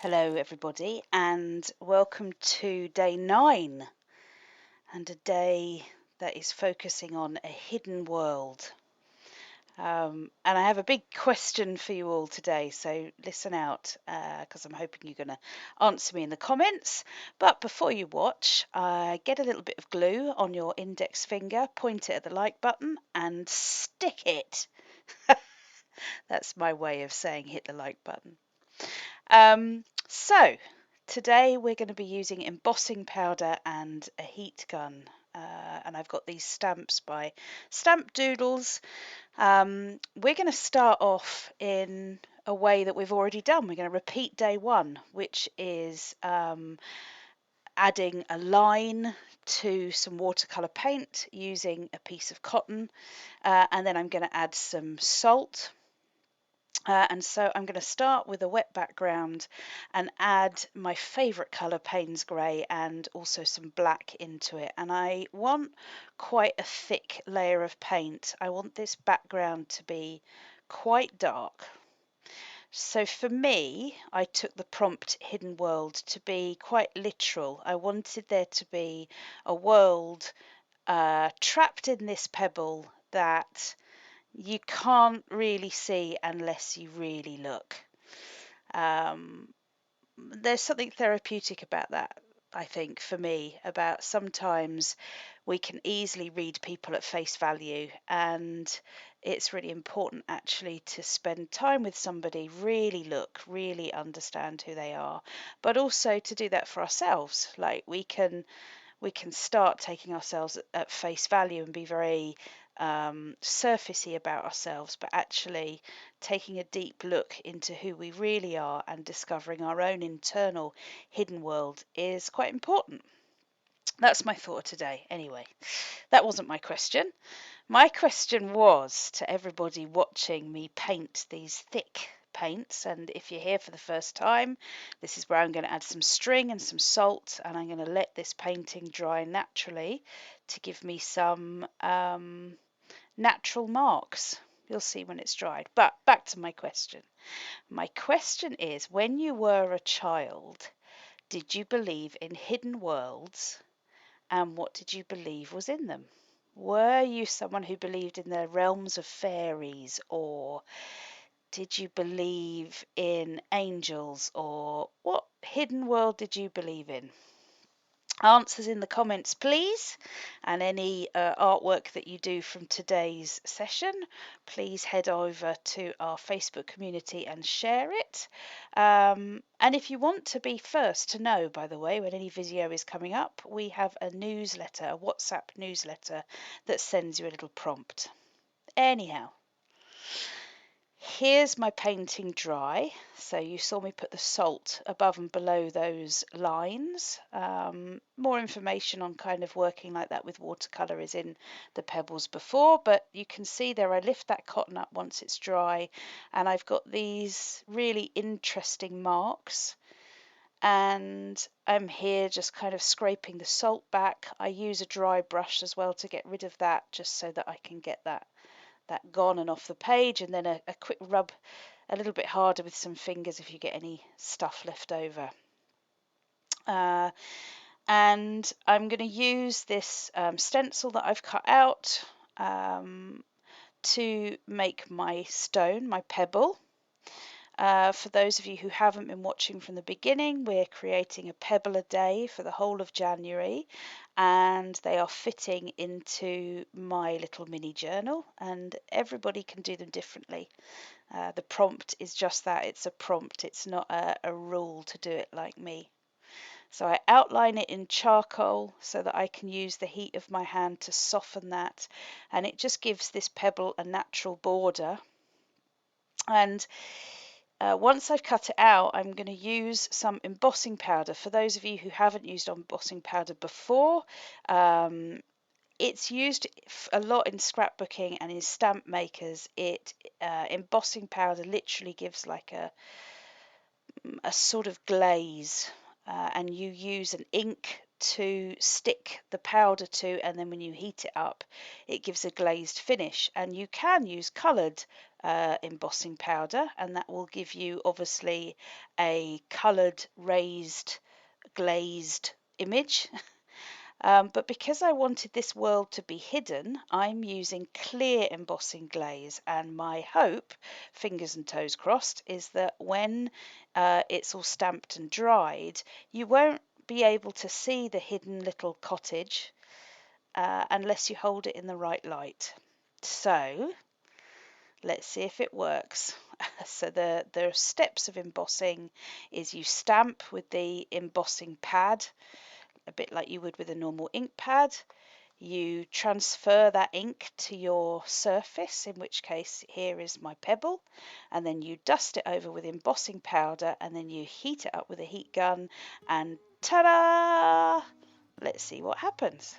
Hello, everybody, and welcome to day 9, and a day that is focusing on a hidden world. And I have a big question for you all today, so listen out because I'm hoping you're going to answer me in the comments. But before you watch, get a little bit of glue on your index finger, point it at the like button, and stick it. That's my way of saying hit the like button. So today we're going to be using embossing powder and a heat gun. And I've got these stamps by Stamp Doodles. We're going to start off in a way that we've already done. We're going to repeat day 1, which is adding a line to some watercolor paint using a piece of cotton. And then I'm going to add some salt. And so I'm going to start with a wet background and add my favourite colour, Payne's Grey, and also some black into it. And I want quite a thick layer of paint. I want this background to be quite dark. So for me, I took the prompt hidden world to be quite literal. I wanted there to be a world trapped in this pebble that you can't really see unless you really look. There's something therapeutic about that, I think, for me, about sometimes we can easily read people at face value, and it's really important actually to spend time with somebody, really look, really understand who they are, but also to do that for ourselves. Like we can start taking ourselves at face value and be very surfacey about ourselves, but actually taking a deep look into who we really are and discovering our own internal hidden world is quite important. That's my thought today. Anyway, that wasn't my question. My question was to everybody watching me paint these thick paints, and if you're here for the first time, this is where I'm going to add some string and some salt, and I'm going to let this painting dry naturally to give me some natural marks. You'll see when it's dried. But back to my question. My question is, when you were a child, did you believe in hidden worlds, and what did you believe was in them? Were you someone who believed in the realms of fairies, or did you believe in angels, or what hidden world did you believe in? Answers in the comments, please. And any artwork that you do from today's session, please head over to our Facebook community and share it. And if you want to be first to know, by the way, when any video is coming up, we have a newsletter, a WhatsApp newsletter that sends you a little prompt. Anyhow, here's my painting dry. So you saw me put the salt above and below those lines. More information on kind of working like that with watercolour is in the pebbles before, but you can see there I lift that cotton up once it's dry, and I've got these really interesting marks. And I'm here just kind of scraping the salt back. I use a dry brush as well to get rid of that, just so that I can get that gone and off the page, and then a quick rub a little bit harder with some fingers if you get any stuff left over. And I'm going to use this stencil that I've cut out to make my stone, my pebble. For those of you who haven't been watching from the beginning, we're creating a pebble a day for the whole of January, and they are fitting into my little mini journal, and everybody can do them differently. The prompt is just that, it's a prompt, it's not a rule to do it like me. So I outline it in charcoal so that I can use the heat of my hand to soften that, and it just gives this pebble a natural border. And once I've cut it out, I'm going to use some embossing powder. For those of you who haven't used embossing powder before, it's used a lot in scrapbooking and in stamp makers. Embossing powder literally gives like a sort of glaze, and you use an ink to stick the powder to, and then when you heat it up, it gives a glazed finish. And you can use coloured embossing powder, and that will give you obviously a coloured, raised, glazed image. But because I wanted this world to be hidden, I'm using clear embossing glaze, and my hope, fingers and toes crossed, is that when it's all stamped and dried, you won't be able to see the hidden little cottage unless you hold it in the right light. So let's see if it works. So the steps of embossing is you stamp with the embossing pad, a bit like you would with a normal ink pad. You transfer that ink to your surface, in which case here is my pebble, and then you dust it over with embossing powder, and then you heat it up with a heat gun, and ta-da! Let's see what happens.